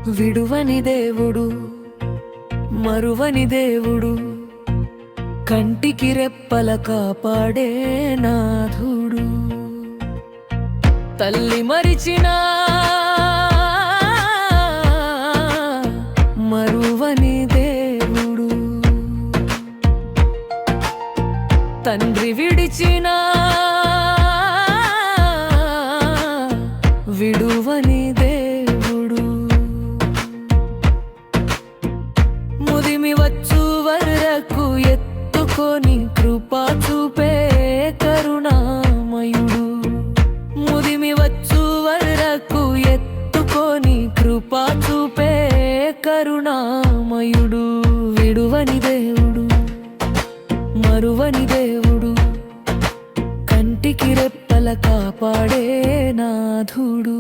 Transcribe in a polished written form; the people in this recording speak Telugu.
విడువని దేవుడు, మరువని దేవుడు, కంటికి రెప్పల కాపాడే నాథుడు. తల్లి మరిచినా మరువని దేవుడు, తండ్రి విడిచినా విడువని దేవుడు. ముదిమి వచ్చు వరకు ఎత్తుకొని కృపా చూపే కరుణామయుడు. ముదిమి వచ్చు వరకు ఎత్తుకొని కృపా చూపే కరుణామయుడు. విడువని దేవుడు, మరువని దేవుడు, కంటికి రెప్పల కాపాడే నాథుడు.